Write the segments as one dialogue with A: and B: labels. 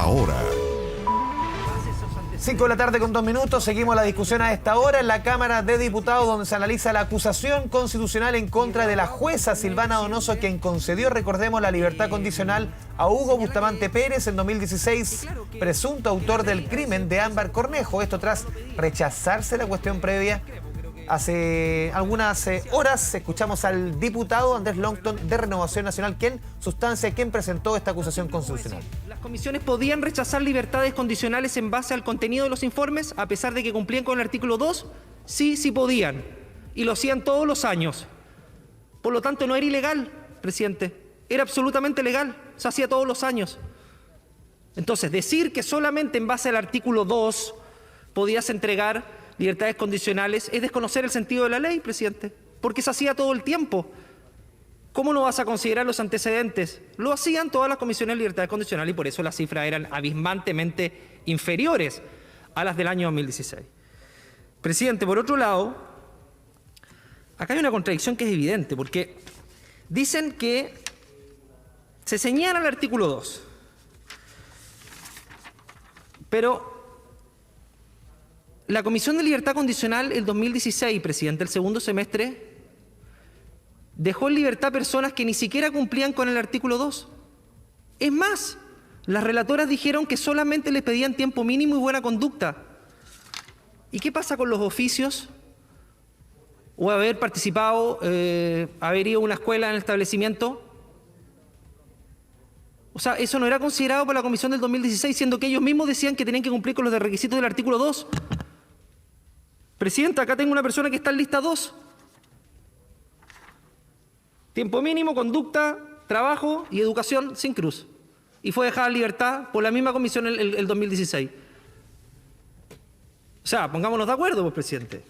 A: hora.
B: 5 de la tarde con 2 minutos, seguimos la discusión a esta hora en la Cámara de Diputados, donde se analiza la acusación constitucional en contra de la jueza Silvana Donoso, quien concedió, recordemos, la libertad condicional a Hugo Bustamante Pérez en 2016, presunto autor del crimen de Ámbar Cornejo. Esto tras rechazarse la cuestión previa. Hace algunas horas escuchamos al diputado Andrés Longton de Renovación Nacional, quien presentó esta acusación constitucional.
C: Las comisiones podían rechazar libertades condicionales en base al contenido de los informes, a pesar de que cumplían con el artículo 2, sí podían. Y lo hacían todos los años. Por lo tanto, no era ilegal, presidente. Era absolutamente legal. Se hacía todos los años. Entonces, decir que solamente en base al artículo 2 podías entregar libertades condicionales es desconocer el sentido de la ley, presidente, porque se hacía todo el tiempo. ¿Cómo no vas a considerar los antecedentes? Lo hacían todas las comisiones de libertades condicionales y por eso las cifras eran abismantemente inferiores a las del año 2016. Presidente, por otro lado, acá hay una contradicción que es evidente, porque dicen que se señala el artículo 2, pero la Comisión de Libertad Condicional, el 2016, presidente, el segundo semestre, dejó en libertad personas que ni siquiera cumplían con el artículo 2. Es más, las relatoras dijeron que solamente les pedían tiempo mínimo y buena conducta. ¿Y qué pasa con los oficios? ¿O haber participado, haber ido a una escuela en el establecimiento? O sea, eso no era considerado por la Comisión del 2016, siendo que ellos mismos decían que tenían que cumplir con los requisitos del artículo 2. Presidenta, acá tengo una persona que está en lista 2. Tiempo mínimo, conducta, trabajo y educación sin cruz. Y fue dejada en libertad por la misma comisión el 2016. O sea, pongámonos de acuerdo, pues, presidente.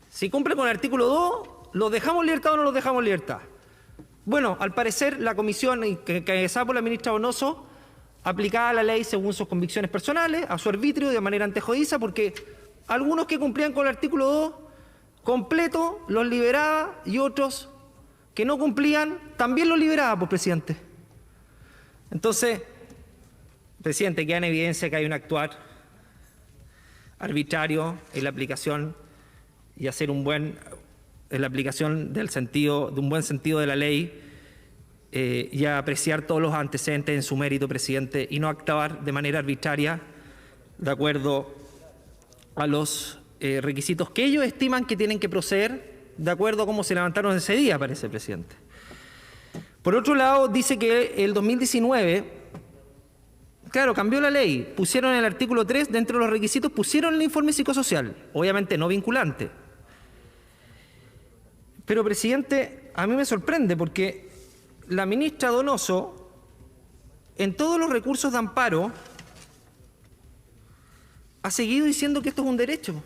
C: Si cumple con el artículo 2, ¿los dejamos en libertad o no los dejamos en libertad? Bueno, al parecer la comisión encabezada por la ministra Donoso aplicaba la ley según sus convicciones personales, a su arbitrio, de manera antejodiza, porque algunos que cumplían con el artículo 2 completo los liberaba y otros que no cumplían también los liberaba, pues, presidente. Entonces, presidente, queda en evidencia que hay un actuar arbitrario en la aplicación y hacer en la aplicación de un buen sentido de la ley y apreciar todos los antecedentes en su mérito, presidente, y no actuar de manera arbitraria de acuerdo a los requisitos que ellos estiman que tienen que proceder de acuerdo a cómo se levantaron ese día, parece, presidente. Por otro lado, dice que el 2019, claro, cambió la ley, pusieron el artículo 3, dentro de los requisitos, pusieron el informe psicosocial, obviamente no vinculante. Pero, presidente, a mí me sorprende porque la ministra Donoso, en todos los recursos de amparo, ha seguido diciendo que esto es un derecho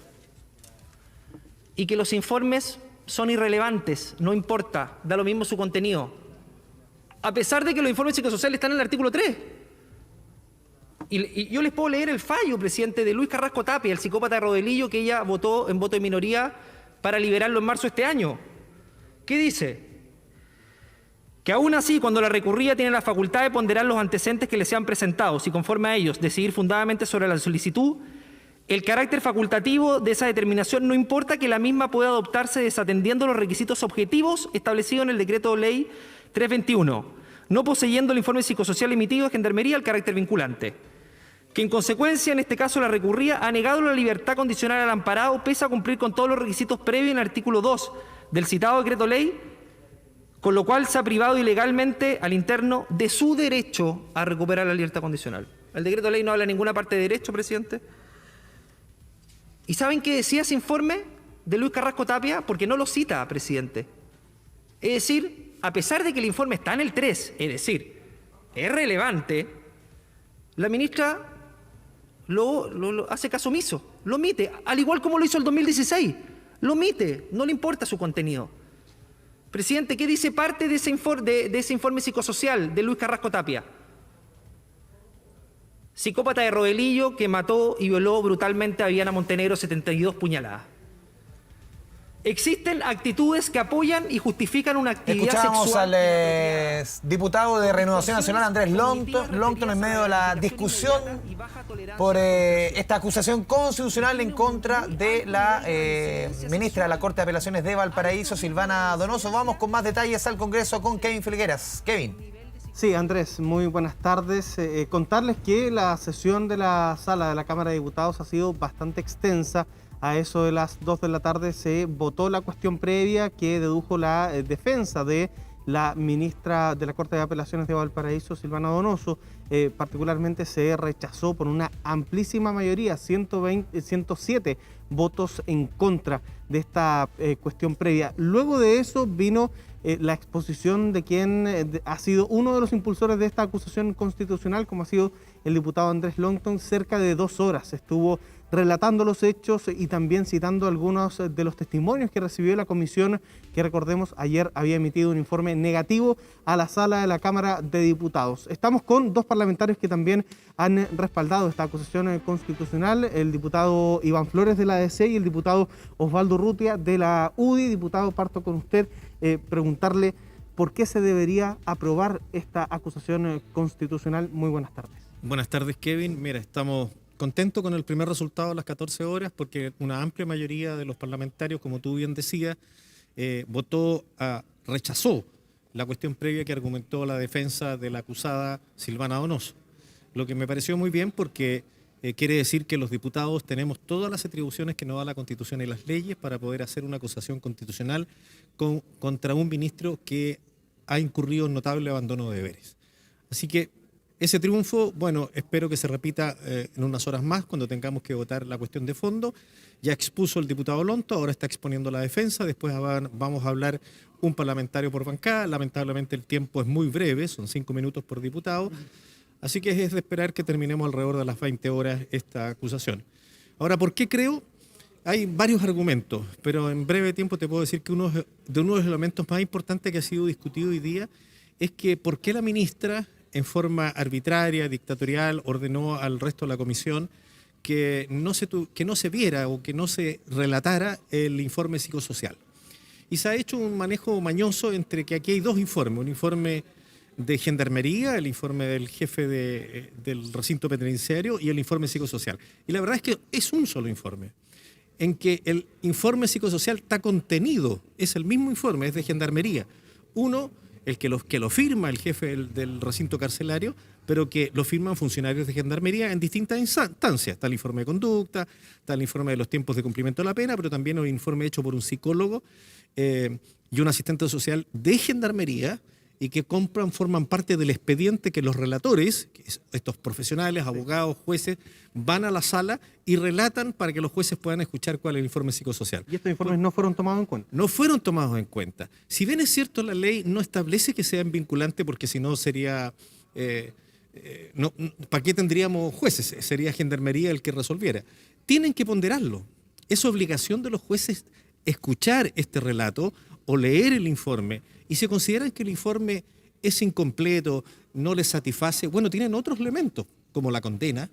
C: y que los informes son irrelevantes, no importa, da lo mismo su contenido, a pesar de que los informes psicosociales están en el artículo 3. Y yo les puedo leer el fallo, presidente, de Luis Carrasco Tapia, el psicópata de Rodelillo, que ella votó en voto de minoría para liberarlo en marzo de este año. ¿Qué dice? Que aún así, cuando la recurrida tiene la facultad de ponderar los antecedentes que le sean presentados y conforme a ellos decidir fundadamente sobre la solicitud, el carácter facultativo de esa determinación no importa que la misma pueda adoptarse desatendiendo los requisitos objetivos establecidos en el decreto ley 321, no poseyendo el informe psicosocial emitido de Gendarmería el carácter vinculante. Que en consecuencia, en este caso, la recurrida ha negado la libertad condicional al amparado pese a cumplir con todos los requisitos previos en el artículo 2 del citado decreto ley, con lo cual se ha privado ilegalmente al interno de su derecho a recuperar la libertad condicional. El decreto ley no habla en ninguna parte de derecho, presidente. ¿Y saben qué decía ese informe de Luis Carrasco Tapia? Porque no lo cita, presidente. Es decir, a pesar de que el informe está en el 3, es decir, es relevante, la ministra lo hace caso omiso, lo omite, al igual como lo hizo el 2016, lo omite, no le importa su contenido. Presidente, ¿qué dice parte de ese informe psicosocial de Luis Carrasco Tapia? Psicópata de Rodelillo que mató y violó brutalmente a Viviana Montenegro 72 puñaladas. Existen actitudes que apoyan y justifican una actividad
B: Escuchábamos
C: sexual.
B: al diputado de Renovación Nacional, Andrés Longton, en medio de la discusión por esta acusación constitucional en contra de la ministra de la Corte de Apelaciones de Valparaíso, Silvana Donoso. Vamos con más detalles al Congreso con Kevin Filgueras. Kevin.
A: Sí, Andrés, muy buenas tardes. Contarles que la sesión de la sala de la Cámara de Diputados ha sido bastante extensa. A eso de las 2 de la tarde se votó la cuestión previa que dedujo la defensa de la ministra de la Corte de Apelaciones de Valparaíso, Silvana Donoso. Particularmente se rechazó por una amplísima mayoría, 107 votos en contra de esta cuestión previa. Luego de eso vino la exposición de quien ha sido uno de los impulsores de esta acusación constitucional, como ha sido el diputado Andrés Longton. Cerca de 2 horas estuvo relatando los hechos y también citando algunos de los testimonios que recibió la comisión, que recordemos ayer había emitido un informe negativo a la sala de la Cámara de Diputados. Estamos con 2 parlamentarios que también han respaldado esta acusación constitucional, el diputado Iván Flores de la ADC y el diputado Osvaldo Urrutia de la UDI. Diputado, parto con usted, preguntarle por qué se debería aprobar esta acusación constitucional. Muy buenas tardes.
D: Buenas tardes, Kevin. Mira, estamos contentos con el primer resultado a las 14 horas porque una amplia mayoría de los parlamentarios, como tú bien decías, rechazó la cuestión previa que argumentó la defensa de la acusada Silvana Donoso. Lo que me pareció muy bien porque quiere decir que los diputados tenemos todas las atribuciones que nos da la Constitución y las leyes para poder hacer una acusación constitucional contra un ministro que ha incurrido en notable abandono de deberes. Así que ese triunfo, bueno, espero que se repita en unas horas más cuando tengamos que votar la cuestión de fondo. Ya expuso el diputado Lonto, ahora está exponiendo la defensa, después vamos a hablar un parlamentario por bancada. Lamentablemente el tiempo es muy breve, son 5 minutos por diputado, así que es de esperar que terminemos alrededor de las 20 horas esta acusación. Ahora, ¿por qué creo? Hay varios argumentos, pero en breve tiempo te puedo decir que uno de los elementos más importantes que ha sido discutido hoy día es que ¿por qué la ministra en forma arbitraria, dictatorial, ordenó al resto de la comisión que no se viera o que no se relatara el informe psicosocial? Y se ha hecho un manejo mañoso entre que aquí hay 2 informes, un informe de Gendarmería, el informe del jefe del recinto penitenciario y el informe psicosocial. Y la verdad es que es un solo informe, en que el informe psicosocial está contenido, es el mismo informe, es de Gendarmería. Uno, el que lo firma el jefe del recinto carcelario, pero que lo firman funcionarios de Gendarmería en distintas instancias. Está el informe de conducta, está el informe de los tiempos de cumplimiento de la pena, pero también un informe hecho por un psicólogo y un asistente social de Gendarmería, y que forman parte del expediente que los relatores, estos profesionales, abogados, jueces, van a la sala y relatan para que los jueces puedan escuchar cuál es el informe psicosocial.
A: ¿Y estos informes no fueron tomados en cuenta?
D: No fueron tomados en cuenta. Si bien es cierto, la ley no establece que sean vinculantes, porque si no sería... ¿para qué tendríamos jueces? Sería Gendarmería el que resolviera. Tienen que ponderarlo. Es obligación de los jueces escuchar este relato o leer el informe, y si consideran que el informe es incompleto, no les satisface, bueno, tienen otros elementos, como la condena,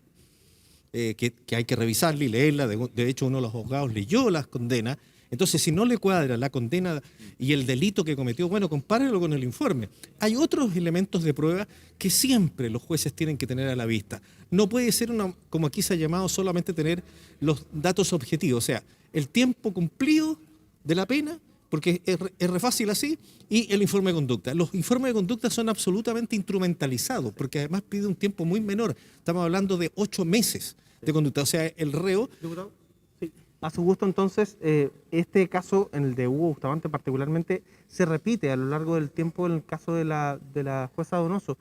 D: que hay que revisarla y leerla. De hecho, uno de los abogados leyó las condenas. Entonces, si no le cuadra la condena y el delito que cometió, bueno, compárelo con el informe. Hay otros elementos de prueba que siempre los jueces tienen que tener a la vista. No puede ser, como aquí se ha llamado, solamente tener los datos objetivos, o sea, el tiempo cumplido de la pena, porque es re fácil así, y el informe de conducta. Los informes de conducta son absolutamente instrumentalizados, porque además pide un tiempo muy menor. Estamos hablando de 8 meses de conducta, o sea, el reo...
A: Sí. A su gusto, entonces, este caso, en el de Hugo Bustamante particularmente, se repite a lo largo del tiempo en el caso de la jueza Donoso.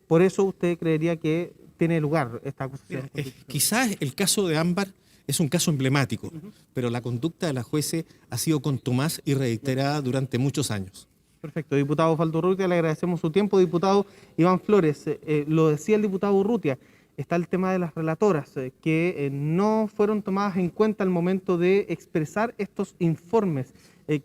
A: Por eso usted creería que tiene lugar esta acusación.
D: Quizás el caso de Ámbar es un caso emblemático, pero la conducta de la jueza ha sido contumaz y reiterada durante muchos años.
A: Perfecto. Diputado Osvaldo Urrutia, le agradecemos su tiempo. Diputado Iván Flores, lo decía el diputado Urrutia, está el tema de las relatoras que no fueron tomadas en cuenta al momento de expresar estos informes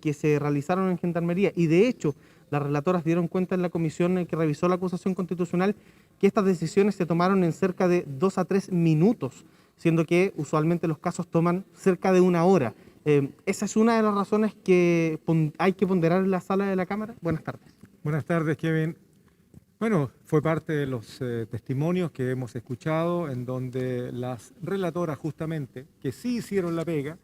A: que se realizaron en Gendarmería, y de hecho las relatoras dieron cuenta en la comisión que revisó la acusación constitucional que estas decisiones se tomaron en cerca de 2 a 3 minutos, siendo que usualmente los casos toman cerca de 1 hora. ¿Esa es una de las razones que hay que ponderar en la sala de la Cámara? Buenas tardes.
E: Buenas tardes, Kevin. Bueno, fue parte de los testimonios que hemos escuchado en donde las relatoras justamente, que sí hicieron la pega,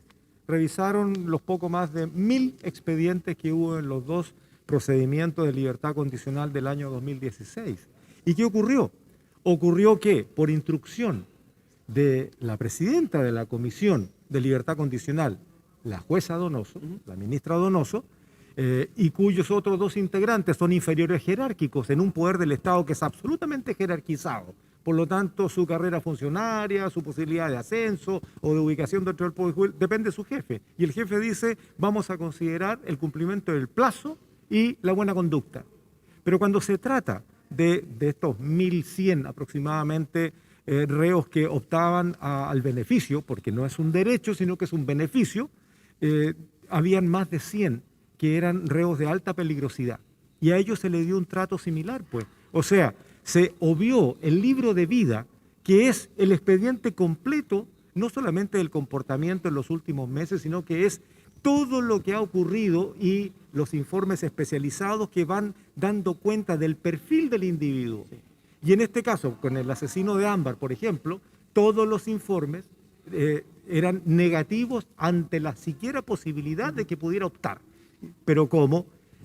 E: revisaron los poco más de 1000 expedientes que hubo en los 2 procedimientos de libertad condicional del año 2016. ¿Y qué ocurrió? Ocurrió que, por instrucción de la presidenta de la Comisión de Libertad Condicional, la jueza Donoso, la ministra Donoso, y cuyos otros 2 integrantes son inferiores jerárquicos en un poder del Estado que es absolutamente jerarquizado. Por lo tanto, su carrera funcionaria, su posibilidad de ascenso o de ubicación dentro del Poder Judicial depende de su jefe. Y el jefe dice, vamos a considerar el cumplimiento del plazo y la buena conducta. Pero cuando se trata de estos 1.100 aproximadamente reos que optaban al beneficio, porque no es un derecho, sino que es un beneficio, habían más de 100 que eran reos de alta peligrosidad. Y a ellos se les dio un trato similar, pues. O sea, se obvió el libro de vida, que es el expediente completo, no solamente del comportamiento en los últimos meses, sino que es todo lo que ha ocurrido y los informes especializados que van dando cuenta del perfil del individuo. Y en este caso, con el asesino de Ámbar, por ejemplo, todos los informes eran negativos ante la siquiera posibilidad de que pudiera optar. Pero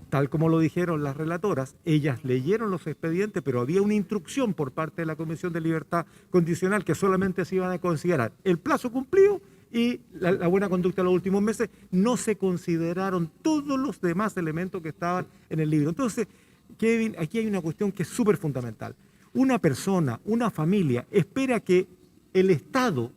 E: tal como lo dijeron las relatoras, ellas leyeron los expedientes, pero había una instrucción por parte de la Comisión de Libertad Condicional que solamente se iban a considerar el plazo cumplido y la buena conducta de los últimos meses. No se consideraron todos los demás elementos que estaban en el libro. Entonces, Kevin, aquí hay una cuestión que es súper fundamental. Una persona, una familia, espera que el Estado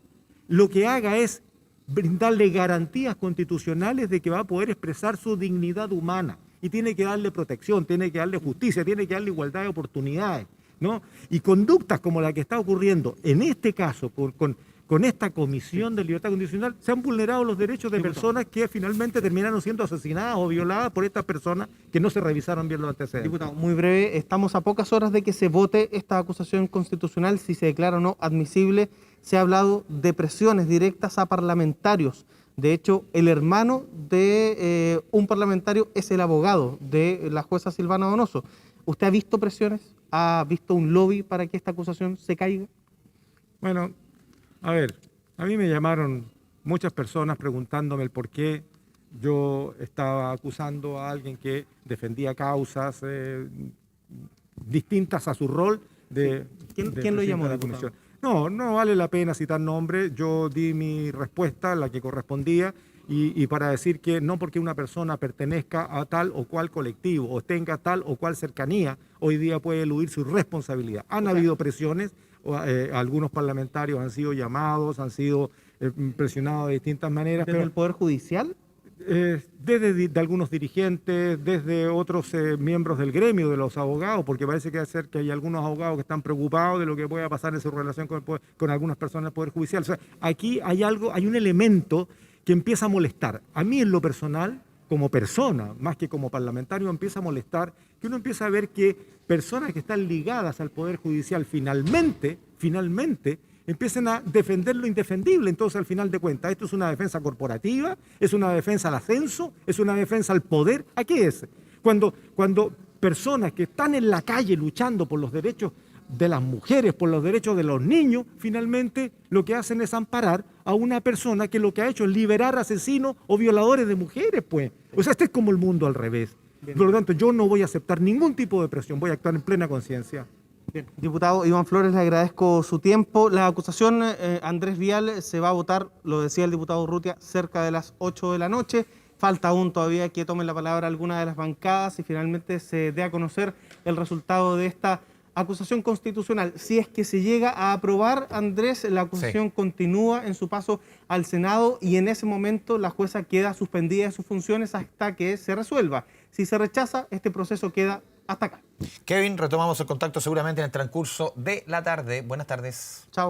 E: lo que haga es brindarle garantías constitucionales de que va a poder expresar su dignidad humana y tiene que darle protección, tiene que darle justicia, tiene que darle igualdad de oportunidades, ¿no? Y conductas como la que está ocurriendo en este caso con esta Comisión de Libertad Condicional, se han vulnerado los derechos de personas que finalmente terminaron siendo asesinadas o violadas por estas personas que no se revisaron bien los antecedentes.
A: Diputado, muy breve, estamos a pocas horas de que se vote esta acusación constitucional, si se declara o no admisible. Se ha hablado de presiones directas a parlamentarios. De hecho, el hermano de un parlamentario es el abogado de la jueza Silvana Donoso. ¿Usted ha visto presiones? ¿Ha visto un lobby para que esta acusación se caiga?
E: Bueno, a ver, a mí me llamaron muchas personas preguntándome el por qué yo estaba acusando a alguien que defendía causas distintas a su rol de...
A: ¿Quién lo llamó, diputado?
E: No vale la pena citar nombres. Yo di mi respuesta, la que correspondía, y para decir que no porque una persona pertenezca a tal o cual colectivo o tenga tal o cual cercanía, hoy día puede eludir su responsabilidad. Han habido presiones, algunos parlamentarios han sido llamados, han sido presionados de distintas maneras.
A: ¿Desde el Poder Judicial?
E: Desde de algunos dirigentes, desde otros miembros del gremio de los abogados, porque parece que hay algunos abogados que están preocupados de lo que pueda pasar en su relación con algunas personas del Poder Judicial. O sea, aquí hay un elemento que empieza a molestar. A mí en lo personal, como persona, más que como parlamentario, empieza a molestar que uno empieza a ver que personas que están ligadas al Poder Judicial finalmente, empiecen a defender lo indefendible. Entonces, al final de cuentas, esto es una defensa corporativa, es una defensa al ascenso, es una defensa al poder. ¿A qué es? Cuando personas que están en la calle luchando por los derechos de las mujeres, por los derechos de los niños, finalmente lo que hacen es amparar a una persona que lo que ha hecho es liberar asesinos o violadores de mujeres, pues. O sea, este es como el mundo al revés. Bien. Por lo tanto, yo no voy a aceptar ningún tipo de presión, voy a actuar en plena conciencia.
A: Bien. Diputado Iván Flores, le agradezco su tiempo. La acusación Andrés Vial se va a votar, lo decía el diputado Urrutia, cerca de las 8 de la noche. Falta aún todavía que tomen la palabra alguna de las bancadas y finalmente se dé a conocer el resultado de esta acusación constitucional. Si es que se llega a aprobar, Andrés, la acusación continúa en su paso al Senado y en ese momento la jueza queda suspendida de sus funciones hasta que se resuelva. Si se rechaza, este proceso queda hasta acá.
B: Kevin, retomamos el contacto seguramente en el transcurso de la tarde. Buenas tardes.
A: Chao.